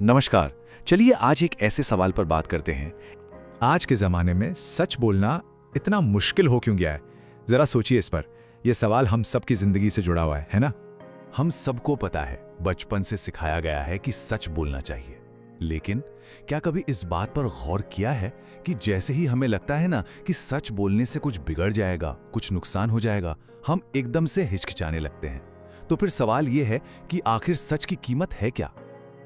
नमस्कार। चलिए आज एक ऐसे सवाल पर बात करते हैं। आज के ज़माने में सच बोलना इतना मुश्किल हो क्यों गया है? ज़रा सोचिए इस पर। यह सवाल हम सबकी ज़िंदगी से जुड़ा हुआ है ना? हम सबको पता है, बचपन से सिखाया गया है कि सच बोलना चाहिए। लेकिन क्या कभी इस बात पर गौर किया है कि जैसे ही हमें लगता है ना कि सच बोलने से कुछ बिगड़ जाएगा, कुछ नुकसान हो जाएगा, हम एकदम से हिचकिचाने लगते हैं। तो फिर सवाल यह है कि आखिर सच की कीमत है क्या?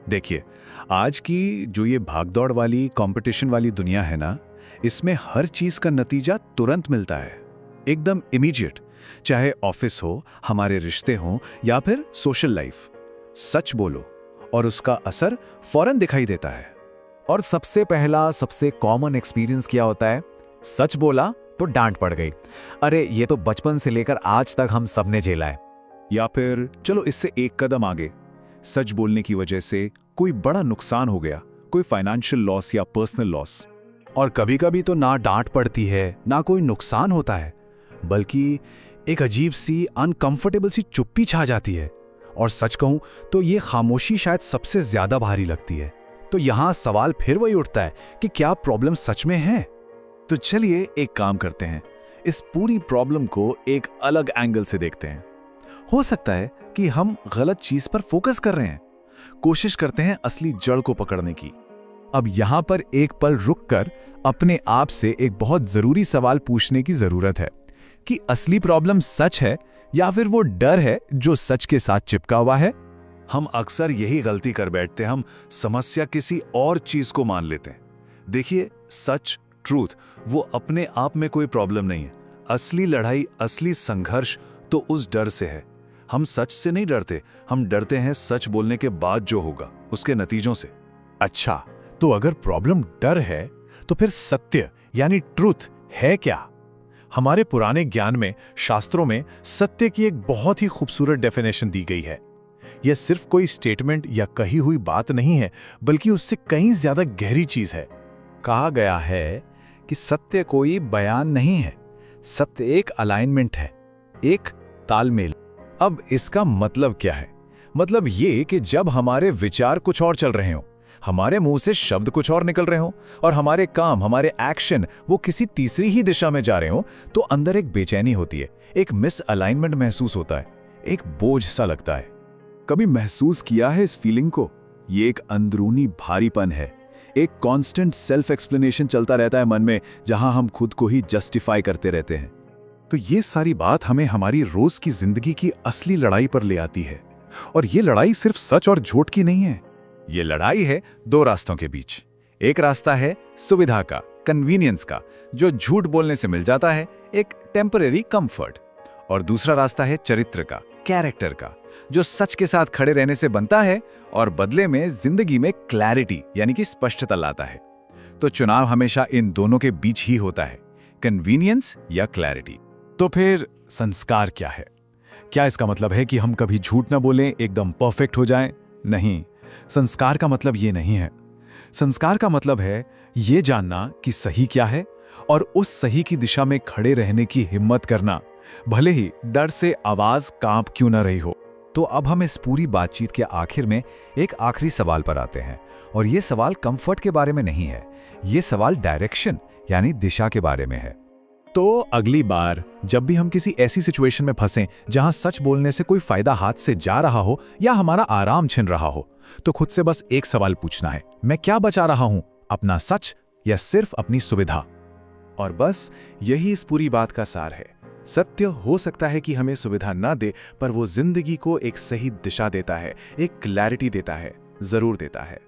देखिए, आज की जो ये भागदौड़ वाली कंपटीशन वाली दुनिया है ना, इसमें हर चीज का नतीजा तुरंत मिलता है, एकदम इमीडिएट। चाहे ऑफिस हो, हमारे रिश्ते हों या फिर सोशल लाइफ। सच बोलो और उसका असर फौरन दिखाई देता है। और सबसे पहला सबसे कॉमन एक्सपीरियंस क्या होता है? सच बोला तो डांट पड़ गई। अरे ये तो बचपन से लेकर आज तक हम सबने झेला है। या फिर चलो इससे एक कदम आगे, सच बोलने की वजह से कोई बड़ा नुकसान हो गया, कोई फाइनेंशियल लॉस या पर्सनल लॉस। और कभी-कभी तो ना डांट पड़ती है, ना कोई नुकसान होता है, बल्कि एक अजीब सी अनकंफर्टेबल सी चुप्पी छा जाती है। और सच कहूं तो ये खामोशी शायद सबसे ज्यादा भारी लगती है। तो यहां सवाल फिर वही उठता है कि क्या प्रॉब्लम सच में है? तो चलिए एक काम करते हैं, इस पूरी प्रॉब्लम को एक अलग एंगल से देखते हैं। हो सकता है कि हम गलत चीज पर फोकस कर रहे हैं। कोशिश करते हैं असली जड़ को पकड़ने की। अब यहां पर एक पल रुककर अपने आप से एक बहुत जरूरी सवाल पूछने की जरूरत है कि असली प्रॉब्लम सच है या फिर वो डर है जो सच के साथ चिपका हुआ है। हम अक्सर यही गलती कर बैठते हैं, हम समस्या किसी और चीज को मान लेते हैं। देखिए, सच, ट्रूथ, वो अपने आप में कोई प्रॉब्लम नहीं है। असली लड़ाई, असली संघर्ष तो उस डर से है। हम सच से नहीं डरते, हम डरते हैं सच बोलने के बाद जो होगा, उसके नतीजों से। अच्छा, तो अगर प्रॉब्लम डर है तो फिर सत्य यानी ट्रूथ है क्या? हमारे पुराने ज्ञान में, शास्त्रों में सत्य की एक बहुत ही खूबसूरत डेफिनेशन दी गई है। यह सिर्फ कोई स्टेटमेंट या कही हुई बात नहीं है, बल्कि उससे कहीं ज्यादा गहरी चीज है। कहा गया है कि सत्य कोई बयान नहीं है, सत्य एक अलाइनमेंट है, एक तालमेल। अब इसका मतलब क्या है? मतलब ये कि जब हमारे विचार कुछ और चल रहे हों, हमारे मुंह से शब्द कुछ और निकल रहे हों और हमारे काम, हमारे एक्शन वो किसी तीसरी ही दिशा में जा रहे हों, तो अंदर एक बेचैनी होती है, एक मिस अलाइनमेंट महसूस होता है, एक बोझ सा लगता है। कभी महसूस किया है इस फीलिंग को? ये एक अंदरूनी भारीपन है, एक कांस्टेंट सेल्फ एक्सप्लेनेशन चलता रहता है मन में, जहां हम खुद को ही जस्टिफाई करते रहते हैं। तो ये सारी बात हमें हमारी रोज की जिंदगी की असली लड़ाई पर ले आती है। और ये लड़ाई सिर्फ सच और झूठ की नहीं है। ये लड़ाई है दो रास्तों के बीच। एक रास्ता है सुविधा का, कन्वीनियंस का, जो झूठ बोलने से मिल जाता है, एक टेम्परेरी कंफर्ट। और दूसरा रास्ता है चरित्र का, कैरेक्टर का, जो सच के साथ खड़े रहने से बनता है और बदले में जिंदगी में क्लैरिटी यानी कि स्पष्टता लाता है। तो चुनाव हमेशा इन दोनों के बीच ही होता है, कन्वीनियंस या क्लैरिटी। तो फिर संस्कार क्या है? क्या इसका मतलब है कि हम कभी झूठ ना बोलें, एकदम परफेक्ट हो जाएं? नहीं, संस्कार का मतलब ये नहीं है। संस्कार का मतलब है ये जानना कि सही क्या है और उस सही की दिशा में खड़े रहने की हिम्मत करना, भले ही डर से आवाज कांप क्यों ना रही हो। तो अब हम इस पूरी बातचीत के आखिर में एक आखिरी सवाल पर आते हैं। और ये सवाल कंफर्ट के बारे में नहीं है, ये सवाल डायरेक्शन यानी दिशा के बारे में है। तो अगली बार जब भी हम किसी ऐसी सिचुएशन में फंसें जहां सच बोलने से कोई फायदा हाथ से जा रहा हो या हमारा आराम छिन रहा हो, तो खुद से बस एक सवाल पूछना है, मैं क्या बचा रहा हूं, अपना सच या सिर्फ अपनी सुविधा? और बस यही इस पूरी बात का सार है। सत्य हो सकता है कि हमें सुविधा ना दे, पर वो जिंदगी को एक सही दिशा देता है, एक क्लैरिटी देता है, जरूर देता है।